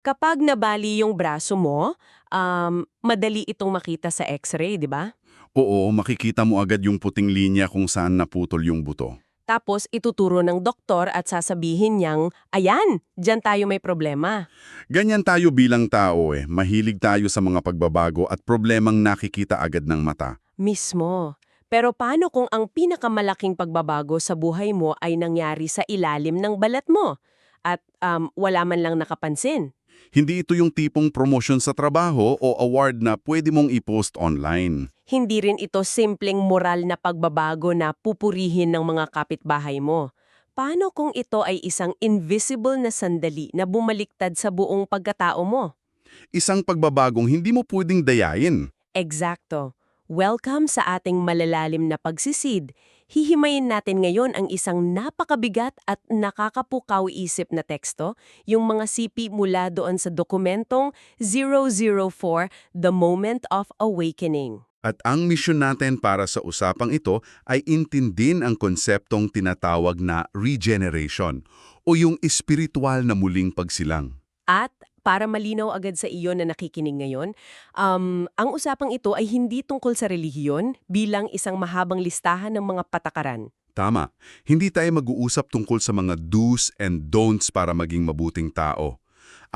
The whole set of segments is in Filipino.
Kapag nabali yung braso mo, madali itong makita sa x-ray, di ba? Oo, makikita mo agad yung puting linya kung saan naputol yung buto. Tapos ituturo ng doktor at sasabihin niyang, ayan, dyan tayo may problema. Ganyan tayo bilang tao mahilig tayo sa mga pagbabago at problemang nakikita agad ng mata. Mismo. Pero paano kung ang pinakamalaking pagbabago sa buhay mo ay nangyari sa ilalim ng balat mo? At wala man lang nakapansin? Hindi ito yung tipong promotion sa trabaho o award na pwede mong i-post online. Hindi rin ito simpleng moral na pagbabago na pupurihin ng mga kapitbahay mo. Paano kung ito ay isang invisible na sandali na bumaliktad sa buong pagkatao mo? Isang pagbabagong hindi mo pwedeng dayain. Eksakto. Welcome sa ating malalalim na pagsisid. Hihimayin natin ngayon ang isang napakabigat at nakakapukaw-isip na teksto, yung mga sipi mula doon sa dokumentong 004, The Moment of Awakening. At ang misyon natin para sa usapang ito ay intindin ang konseptong tinatawag na regeneration o yung espiritual na muling pagsilang. At para malinaw agad sa iyo na nakikinig ngayon, ang usapang ito ay hindi tungkol sa relihiyon bilang isang mahabang listahan ng mga patakaran. Tama, hindi tayo mag-uusap tungkol sa mga do's and don'ts para maging mabuting tao.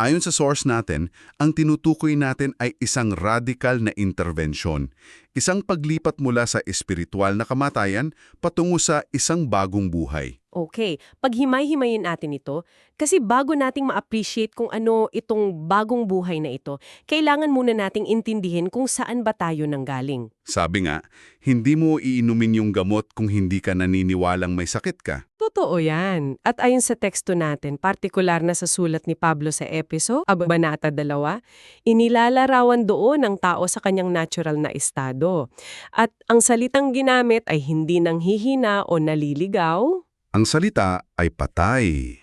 Ayon sa source natin, ang tinutukoy natin ay isang radical na intervensyon, isang paglipat mula sa espiritual na kamatayan patungo sa isang bagong buhay. Okay, paghimay-himayin natin ito, kasi bago nating ma-appreciate kung ano itong bagong buhay na ito, kailangan muna nating intindihin kung saan ba tayo nanggaling. Sabi nga, hindi mo iinumin yung gamot kung hindi ka naniniwalang may sakit ka. Totoo yan. At ayon sa teksto natin, partikular na sa sulat ni Pablo sa Epeso, Kabanata 2, inilalarawan doon ang tao sa kanyang natural na estado. At ang salitang ginamit ay hindi nang hihina o naliligaw. Ang salita ay patay.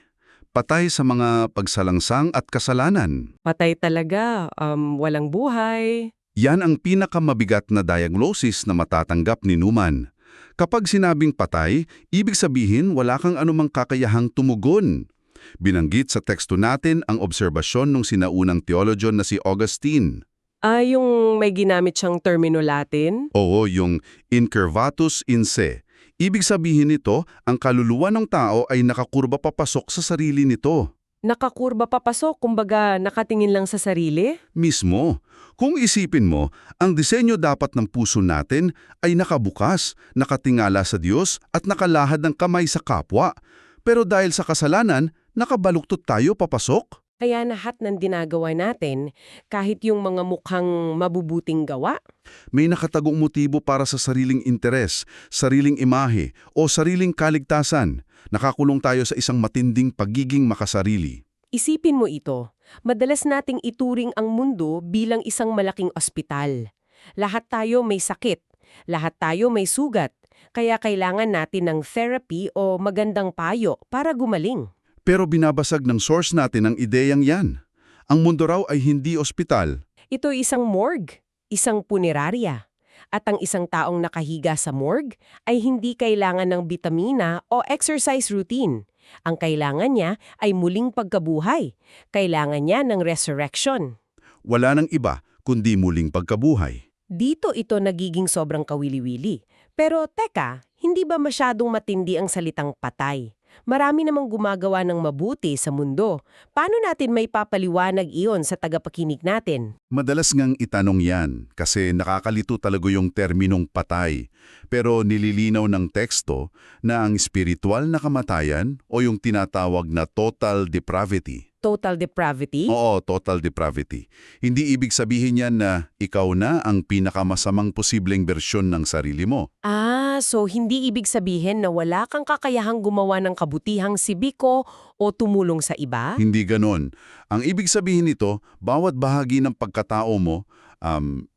Patay sa mga pagsalangsang at kasalanan. Patay talaga, walang buhay. Yan ang pinakamabigat na diagnosis na matatanggap ni Newman. Kapag sinabing patay, ibig sabihin wala kang anumang kakayahang tumugon. Binanggit sa teksto natin ang obserbasyon ng sinaunang theologian na si Augustine. Yung may ginamit siyang termino Latin? Oo, yung incurvatus in se. Ibig sabihin nito, ang kaluluwa ng tao ay nakakurba papasok sa sarili nito. Nakakurba papasok, kumbaga nakatingin lang sa sarili? Mismo, kung isipin mo, ang disenyo dapat ng puso natin ay nakabukas, nakatingala sa Diyos at nakalahad ng kamay sa kapwa. Pero dahil sa kasalanan, nakabaluktot tayo papasok? Kaya lahat ng ginagawa natin, kahit yung mga mukhang mabubuting gawa, May nakatagong motibo para sa sariling interes, sariling imahe o sariling kaligtasan. Nakakulong tayo sa isang matinding pagiging makasarili. isipin mo ito. Madalas nating ituring ang mundo bilang isang malaking ospital. Lahat tayo may sakit. Lahat tayo may sugat. Kaya kailangan natin ng therapy o magandang payo para gumaling. Pero binabasag ng source natin ang ideyang yan. Ang mundo raw ay hindi ospital. Ito isang morgue, isang punerarya. At ang isang taong nakahiga sa morgue ay hindi kailangan ng bitamina o exercise routine. Ang kailangan niya ay muling pagkabuhay. Kailangan niya ng resurrection. Wala nang iba kundi muling pagkabuhay. Dito ito nagiging sobrang kawili-wili. Pero teka, hindi ba masyadong matindi ang salitang patay? Marami namang gumagawa ng mabuti sa mundo. Paano natin may papaliwanag iyon sa tagapakinig natin? Madalas ngang itanong yan kasi nakakalito talaga yung terminong patay. Pero nililinaw ng teksto na ang spiritual na kamatayan o yung tinatawag na total depravity. Total depravity? Oo, total depravity. Hindi ibig sabihin yan na ikaw na ang pinakamasamang posibleng bersyon ng sarili mo. So hindi ibig sabihin na wala kang kakayahang gumawa ng kabutihang sibiko o tumulong sa iba? Hindi ganon. Ang ibig sabihin nito, bawat bahagi ng pagkatao mo,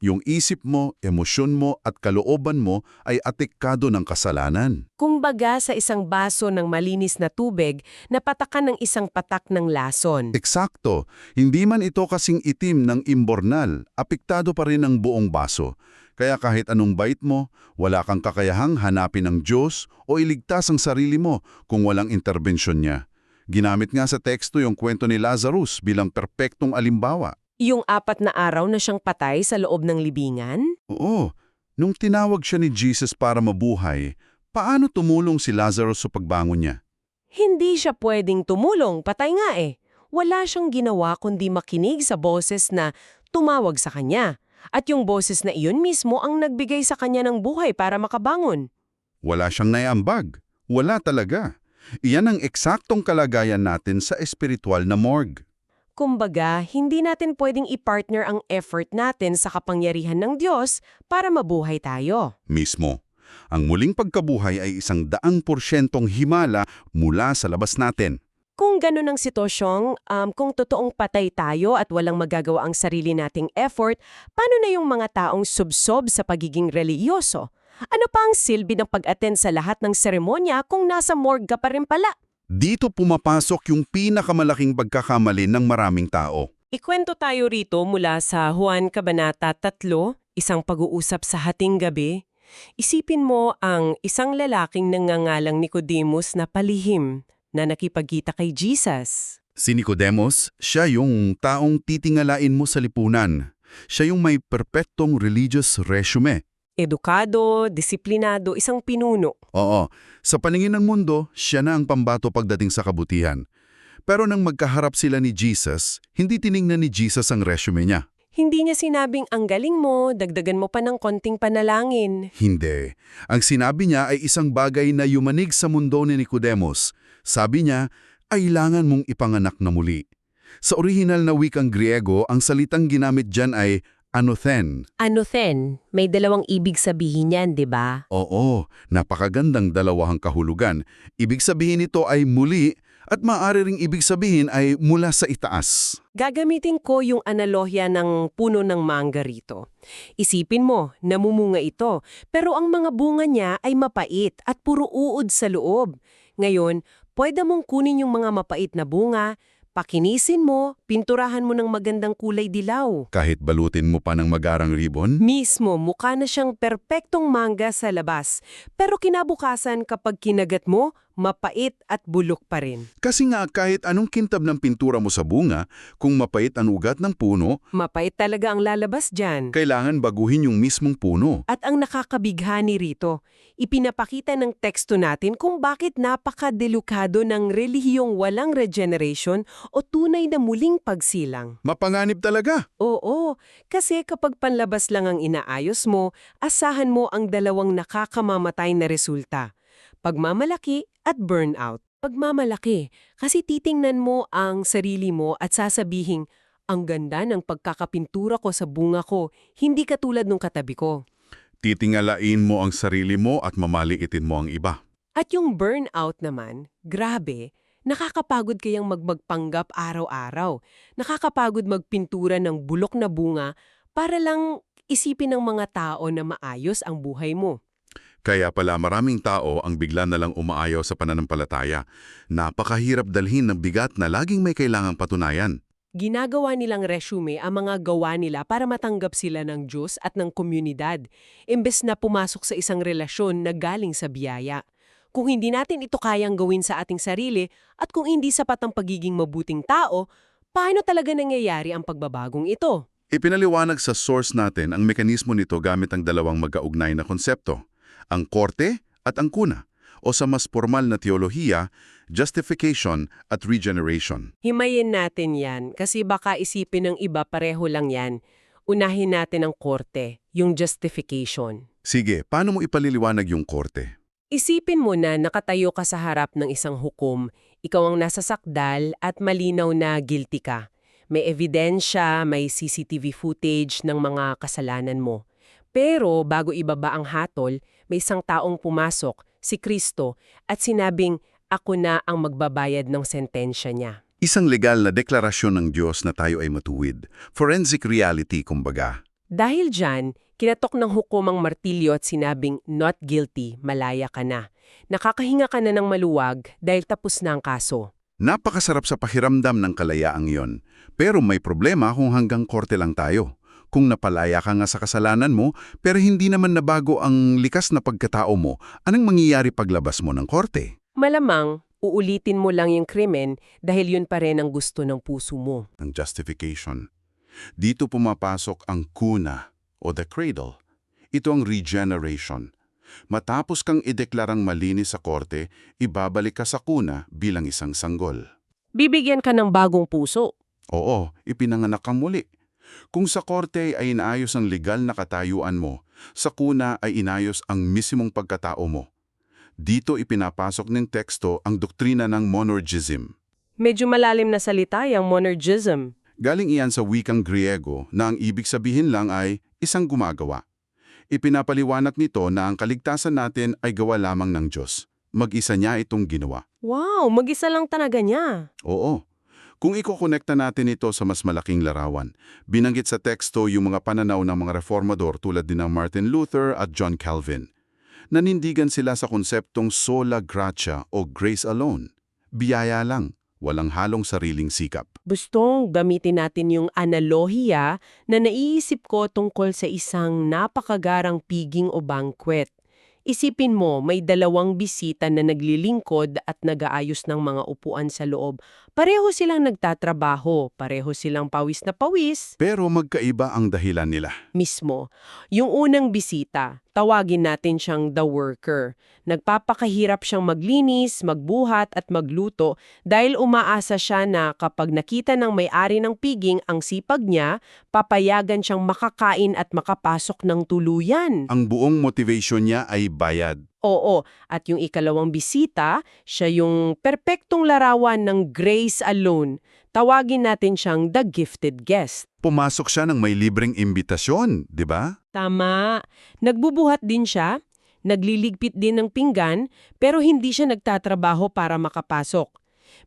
yung isip mo, emosyon mo at kalooban mo ay atikado ng kasalanan. Kumbaga sa isang baso ng malinis na tubig, napatakan ng isang patak ng lason. Eksakto. Hindi man ito kasing itim ng imbornal, apektado pa rin ang buong baso. Kaya kahit anong bait mo, wala kang kakayahang hanapin ang Diyos o iligtas ang sarili mo kung walang interbensyon niya. Ginamit nga sa teksto yung kwento ni Lazarus bilang perpektong alimbawa. Yung 4 na araw na siyang patay sa loob ng libingan? Oo, nung tinawag siya ni Jesus para mabuhay, paano tumulong si Lazarus sa pagbangon niya? Hindi siya pwedeng tumulong, patay nga eh. Wala siyang ginawa kundi makinig sa boses na tumawag sa kanya. At yung boses na iyon mismo ang nagbigay sa kanya ng buhay para makabangon. Wala siyang naiambag. Wala talaga. Iyan ang eksaktong kalagayan natin sa espiritual na morgue. Kumbaga, hindi natin pwedeng i-partner ang effort natin sa kapangyarihan ng Diyos para mabuhay tayo. Mismo. Ang muling pagkabuhay ay 100% himala mula sa labas natin. Kung ganun ang sitwasyong, kung totoong patay tayo at walang magagawa ang sarili nating effort, paano na yung mga taong subsob sa pagiging reliyoso? Ano pa ang silbi ng pag-attend sa lahat ng seremonya kung nasa morgue ka pa rin pala? Dito pumapasok yung pinakamalaking pagkakamali ng maraming tao. Ikwento tayo rito mula sa Juan Kabanata 3, isang pag-uusap sa hating gabi. Isipin mo ang isang lalaking nangangalang Nicodemus na palihim na nakipagkita kay Jesus. Si Nicodemus, siya yung taong titingalain mo sa lipunan. Siya yung may perpektong religious resume. Edukado, disiplinado, isang pinuno. Oo, sa paningin ng mundo, siya na ang pambato pagdating sa kabutihan. Pero nang magkaharap sila ni Jesus, hindi tiningnan ni Jesus ang resume niya. Hindi niya sinabing, ang galing mo, dagdagan mo pa ng konting panalangin. Hindi. Ang sinabi niya ay isang bagay na yumanig sa mundo ni Nicodemus. Sabi niya, kailangan mong ipanganak na muli. Sa orihinal na wikang Griego, ang salitang ginamit dyan ay anothen. Anothen, may dalawang ibig sabihin yan, di ba? Oo, napakagandang dalawang kahulugan. Ibig sabihin nito ay muli at maaari ring ibig sabihin ay mula sa itaas. Gagamitin ko yung analogya ng puno ng mangga rito. Isipin mo, namumunga ito, pero ang mga bunga niya ay mapait at puro uod sa loob. Ngayon, pwede mong kunin yung mga mapait na bunga, pakinisin mo, pinturahan mo ng magandang kulay dilaw. Kahit balutin mo pa ng magarang ribbon? Mismo, mukha na siyang perpektong mangga sa labas. Pero kinabukasan kapag kinagat mo, mapait at bulok pa rin. Kasi nga kahit anong kintab ng pintura mo sa bunga, kung mapait ang ugat ng puno, Mapait talaga ang lalabas dyan. kailangan baguhin yung mismong puno. At ang nakakabighani rito, ipinapakita ng teksto natin kung bakit napakadelukado ng relihiyong walang regeneration o tunay na muling pagsilang. Mapanganib talaga. Oo, kasi kapag panlabas lang ang inaayos mo, asahan mo ang dalawang nakakamamatay na resulta. Pagmamalaki at burnout. Pagmamalaki, kasi titingnan mo ang sarili mo at sasabihing, ang ganda ng pagkakapintura ko sa bunga ko, hindi katulad ng katabi ko. Titingalain mo ang sarili mo at mamaliitin mo ang iba. At yung burnout naman, grabe, nakakapagod kayang magpanggap araw-araw. Nakakapagod magpintura ng bulok na bunga para lang isipin ng mga tao na maayos ang buhay mo. Kaya pala maraming tao ang bigla na lang umaayaw sa pananampalataya. Napakahirap dalhin ng bigat na laging may kailangang patunayan. Ginagawa nilang resume ang mga gawa nila para matanggap sila ng Diyos at ng komunidad, imbes na pumasok sa isang relasyon na galing sa biyaya. Kung hindi natin ito kayang gawin sa ating sarili at kung hindi sapat ang pagiging mabuting tao, paano talaga nangyayari ang pagbabagong ito? Ipinaliwanag sa source natin ang mekanismo nito gamit ang dalawang magkaugnay na konsepto, ang korte at ang kuna, o sa mas formal na teolohiya, justification at regeneration. Himayin natin yan kasi baka isipin ng iba pareho lang yan. Unahin natin ang korte, yung justification. Sige, paano mo ipaliliwanag yung korte? Isipin mo na nakatayo ka sa harap ng isang hukom, ikaw ang nasa sakdal at malinaw na guilty ka. May ebidensya, may CCTV footage ng mga kasalanan mo. Pero bago ibaba ang hatol, may isang taong pumasok, si Kristo, at sinabing, ako na ang magbabayad ng sentensya niya. Isang legal na deklarasyon ng Diyos na tayo ay matuwid. Forensic reality, kumbaga. Dahil dyan, kinatok ng hukom ang martilyo at sinabing, not guilty, malaya ka na. Nakakahinga ka na ng maluwag dahil tapos na ang kaso. Napakasarap sa pakiramdam ng kalayaang yon. Pero may problema kung hanggang korte lang tayo. Kung napalaya ka nga sa kasalanan mo, pero hindi naman nabago ang likas na pagkatao mo, anong mangyayari paglabas mo ng korte? Malamang, Uulitin mo lang yung krimen dahil yun pa rin ang gusto ng puso mo. Ang justification. Dito pumapasok ang kuna o the cradle. Ito ang regeneration. Matapos kang ideklarang malinis sa korte, ibabalik ka sa kuna bilang isang sanggol. Bibigyan ka ng bagong puso. Oo, ipinanganak kang muli. Kung sa korte ay inaayos ang legal na katayuan mo, sa kuna ay inayos ang misimong pagkatao mo. Dito ipinapasok ng teksto ang doktrina ng monergism. Medyo malalim na salita yung monergism. Galing iyan sa wikang Griego na ang ibig sabihin lang ay isang gumagawa. Ipinapaliwanag nito na ang kaligtasan natin ay gawa lamang ng Diyos. Mag-isa niya itong ginawa. Wow, mag-isa lang talaga niya. Oo. Kung ikokonekta natin ito sa mas malaking larawan, binanggit sa teksto yung mga pananaw ng mga reformador tulad din ng Martin Luther at John Calvin. Nanindigan sila sa konseptong sola gratia o grace alone. Biyaya lang, walang halong sariling sikap. Gustong gamitin natin yung analohiya na naiisip ko tungkol sa isang napakagarang piging o banquet. Isipin mo, may dalawang bisita na naglilingkod at nag-aayos ng mga upuan sa loob. Pareho silang nagtatrabaho, pareho silang pawis na pawis. Pero magkaiba ang dahilan nila. Mismo, yung unang bisita, tawagin natin siyang the worker. Nagpapakahirap siyang maglinis, magbuhat at magluto dahil umaasa siya na kapag nakita ng may-ari ng piging ang sipag niya, papayagan siyang makakain at makapasok ng tuluyan. Ang buong motivation niya ay bayad. Oo, at yung ikalawang bisita, siya yung perpektong larawan ng grace alone. Tawagin natin siyang the gifted guest. Pumasok siya ng may libreng imbitasyon, di ba? Tama. Nagbubuhat din siya, nagliligpit din ng pinggan, pero hindi siya nagtatrabaho para makapasok.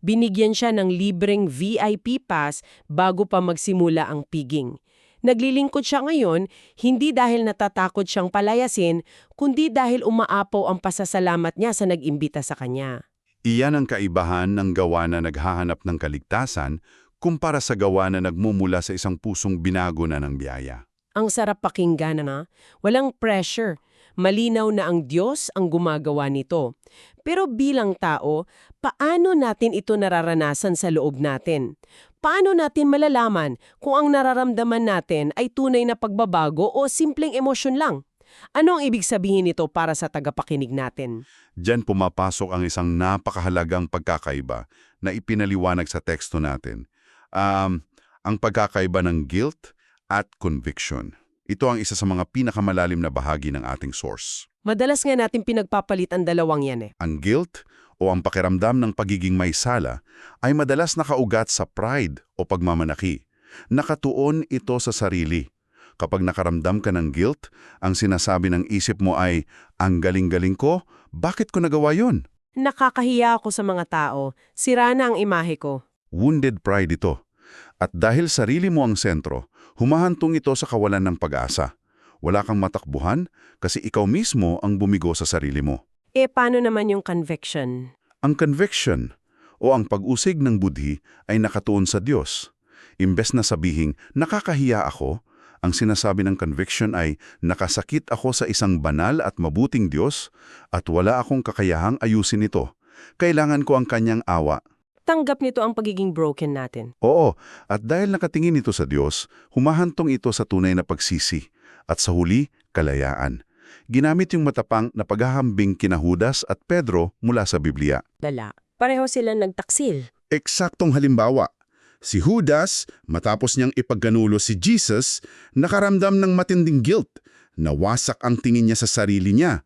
Binigyan siya ng libreng VIP pass bago pa magsimula ang piging. Naglilingkod siya ngayon, hindi dahil natatakot siyang palayasin, kundi dahil umaapaw ang pasasalamat niya sa nag-imbita sa kanya. Iyan ang kaibahan ng gawa na naghahanap ng kaligtasan kumpara sa gawa na nagmumula sa isang pusong binago na ng biyaya. Ang sarap pakinggan na, walang pressure. Malinaw na ang Diyos ang gumagawa nito. Pero bilang tao, paano natin ito nararanasan sa loob natin? Paano natin malalaman kung ang nararamdaman natin ay tunay na pagbabago o simpleng emosyon lang? Ano ang ibig sabihin nito para sa tagapakinig natin? Diyan pumapasok ang isang napakahalagang pagkakaiba na ipinaliwanag sa teksto natin. Ang pagkakaiba ng guilt at conviction. Ito ang isa sa mga pinakamalalim na bahagi ng ating source. Madalas nga natin pinagpapalit ang dalawang yan eh. Ang guilt o ang pakiramdam ng pagiging may sala ay madalas nakaugat sa pride o pagmamanaki. Nakatuon ito sa sarili. Kapag nakaramdam ka ng guilt, ang sinasabi ng isip mo ay, ang galing-galing ko, bakit ko nagawa yun? Nakakahiya ako sa mga tao. Sira na ang imahe ko. Wounded pride ito. At dahil sarili mo ang sentro, humahantong ito sa kawalan ng pag-asa. Wala kang matakbuhan kasi ikaw mismo ang bumigo sa sarili mo. Paano naman yung conviction? Ang conviction o ang pag-usig ng budhi ay nakatuon sa Diyos. Imbes na sabihing, nakakahiya ako, ang sinasabi ng conviction ay, nakasakit ako sa isang banal at mabuting Diyos at wala akong kakayahang ayusin ito. Kailangan ko ang kanyang awa. Tanggap nito ang pagiging broken natin. Oo, at dahil nakatingin ito sa Diyos, humahantong ito sa tunay na pagsisi at sa huli, kalayaan. Ginamit yung matapang na paghahambing kina Judas at Pedro mula sa Biblia. Dala. Pareho silang nagtaksil. Eksaktong halimbawa, si Judas, matapos niyang ipagganulo si Jesus, nakaramdam ng matinding guilt. Nawasak ang tingin niya sa sarili niya.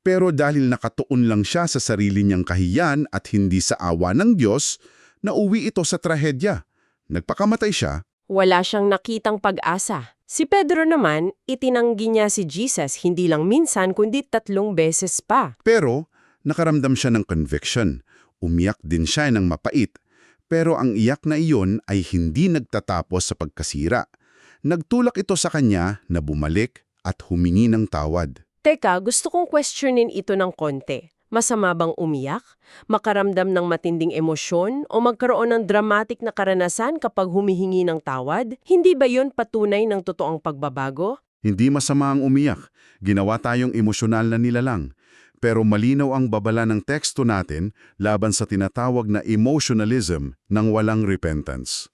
Pero dahil nakatuon lang siya sa sarili niyang kahiyan at hindi sa awa ng Diyos, nauwi ito sa trahedya. Nagpakamatay siya. Wala siyang nakitang pag-asa. Si Pedro naman, itinanggi niya si Jesus hindi lang minsan kundi 3 beses pa. Pero nakaramdam siya ng conviction. Umiyak din siya ng mapait. Pero ang iyak na iyon ay hindi nagtatapos sa pagkasira. Nagtulak ito sa kanya na bumalik at humingi ng tawad. Teka, gusto kong questionin ito ng konti. Masama bang umiyak? Makaramdam ng matinding emosyon? O magkaroon ng dramatic na karanasan kapag humihingi ng tawad? Hindi ba yun patunay ng totoong pagbabago? Hindi masama ang umiyak. Ginawa tayong emosyonal na nilalang. Pero malinaw ang babala ng teksto natin laban sa tinatawag na emotionalism ng walang repentance.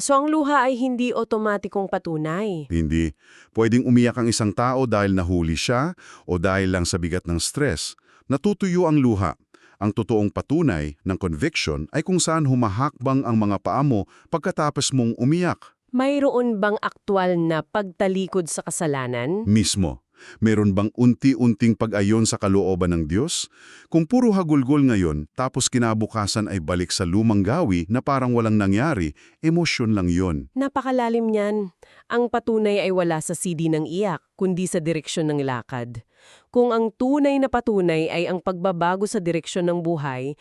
So ang luha ay hindi otomatikong patunay. Hindi. Pwedeng umiyak ang isang tao dahil nahuli siya o dahil lang sa bigat ng stress. Natutuyo ang luha. Ang totoong patunay ng conviction ay kung saan humahakbang ang mga paa mo pagkatapos mong umiyak. Mayroon bang aktwal na pagtalikod sa kasalanan? Mismo. Meron bang unti-unting pag-ayon sa kalooban ng Diyos? Kung puro hagulgol ngayon, tapos kinabukasan ay balik sa lumang gawi na parang walang nangyari, emosyon lang yon. Napakalalim niyan. Ang patunay ay wala sa CD ng iyak, kundi sa direksyon ng lakad. Kung ang tunay na patunay ay ang pagbabago sa direksyon ng buhay,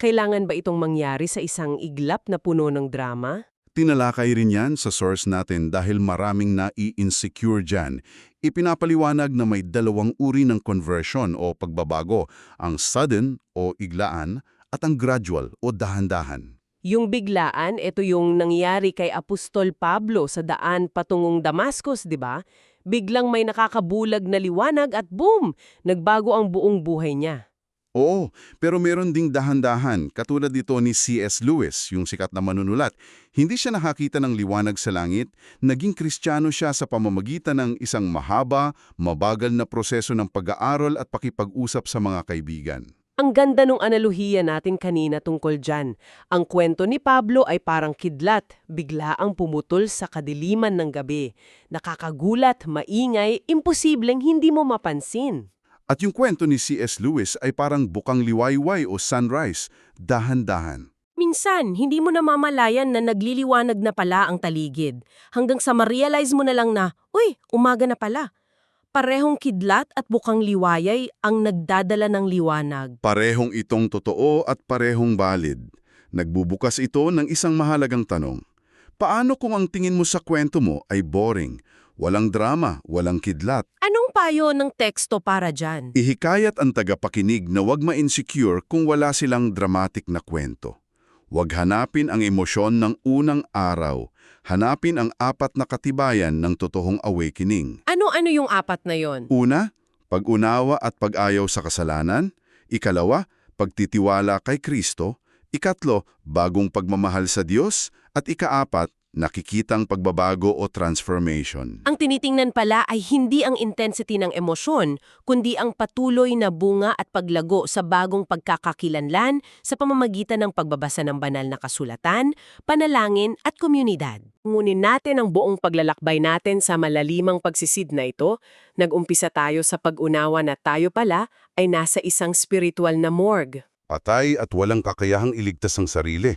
kailangan ba itong mangyari sa isang iglap na puno ng drama? Tinalakay rin yan sa source natin dahil maraming nai-insecure dyan. Ipinapaliwanag na may dalawang uri ng conversion o pagbabago, ang sudden o iglaan at ang gradual o dahan-dahan. Yung biglaan, ito yung nangyari kay Apostol Pablo sa daan patungong Damascus, di ba? Biglang may nakakabulag na liwanag at boom! Nagbago ang buong buhay niya. Oo, pero meron ding dahan-dahan, katulad dito ni C.S. Lewis, yung sikat na manunulat. Hindi siya nakakita ng liwanag sa langit, naging Kristiyano siya sa pamamagitan ng isang mahaba, mabagal na proseso ng pag-aaral at pakipag-usap sa mga kaibigan. Ang ganda nung analohiya natin kanina tungkol dyan. Ang kwento ni Pablo ay parang kidlat, bigla ang pumutol sa kadiliman ng gabi. Nakakagulat, maingay, imposibleng hindi mo mapansin. At yung kwento ni C.S. Lewis ay parang bukang liwayway o sunrise, dahan-dahan. Minsan, hindi mo namamalayan na nagliliwanag na pala ang taligid. Hanggang sa ma-realize mo na lang na, uy, umaga na pala. Parehong kidlat at bukang liwayay ang nagdadala ng liwanag. Parehong itong totoo at parehong valid. Nagbubukas ito ng isang mahalagang tanong. Paano kung ang tingin mo sa kwento mo ay boring, walang drama, walang kidlat? Anong payo ng teksto para dyan? Ihikayat ang tagapakinig na wag ma-insecure kung wala silang dramatic na kwento. Huwag hanapin ang emosyon ng unang araw. Hanapin ang apat na katibayan ng totoong awakening. Ano-ano yung apat na yon? Una, pag-unawa at pag-ayaw sa kasalanan. Ikalawa, pagtitiwala kay Kristo. Ikatlo, bagong pagmamahal sa Diyos. At ikaapat, nakikitang pagbabago o transformation. Ang tinitingnan pala ay hindi ang intensity ng emosyon, kundi ang patuloy na bunga at paglago sa bagong pagkakakilanlan sa pamamagitan ng pagbabasa ng banal na kasulatan, panalangin at komunidad. Ngunin natin ang buong paglalakbay natin sa malalimang pagsisid na ito. Nag-umpisa tayo sa pag-unawa na tayo pala ay nasa isang spiritual na morgue. Patay at walang kakayahang iligtas ang sarili.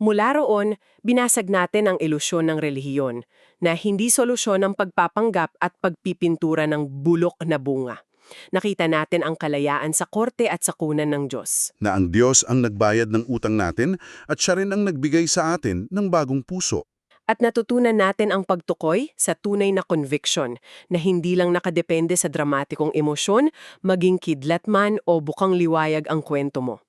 Mula roon, binasag natin ang ilusyon ng relihiyon na hindi solusyon ang pagpapanggap at pagpipintura ng bulok na bunga. Nakita natin ang kalayaan sa korte at sa kunan ng Diyos. Na ang Diyos ang nagbayad ng utang natin at siya rin ang nagbigay sa atin ng bagong puso. At natutunan natin ang pagtukoy sa tunay na conviction na hindi lang nakadepende sa dramatikong emosyon, maging kidlat man o bukang liwayag ang kwento mo.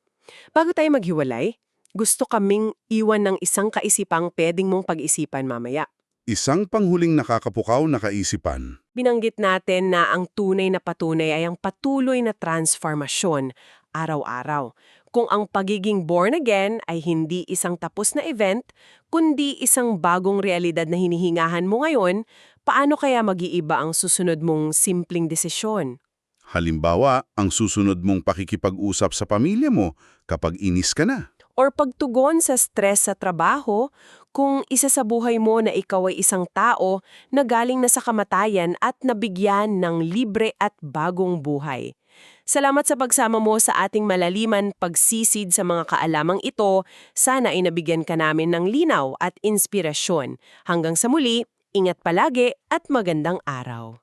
Bago tayo maghiwalay, gusto kaming iwan ng isang kaisipang pwedeng mong pag-isipan mamaya. Isang panghuling nakakapukaw na kaisipan. Binanggit natin na ang tunay na patunay ay ang patuloy na transformasyon araw-araw. Kung ang pagiging born again ay hindi isang tapos na event, kundi isang bagong realidad na hinihingahan mo ngayon, paano kaya mag-iiba ang susunod mong simpleng desisyon? Halimbawa, ang susunod mong pakikipag-usap sa pamilya mo kapag inis ka na. Or pagtugon sa stress sa trabaho, kung isa sa buhay mo na ikaw ay isang tao na galing na sa kamatayan at nabigyan ng libre at bagong buhay. Salamat sa pagsama mo sa ating malaliman pagsisid sa mga kaalamang ito. Sana ay nabigyan ka namin ng linaw at inspirasyon. Hanggang sa muli, ingat palagi at magandang araw.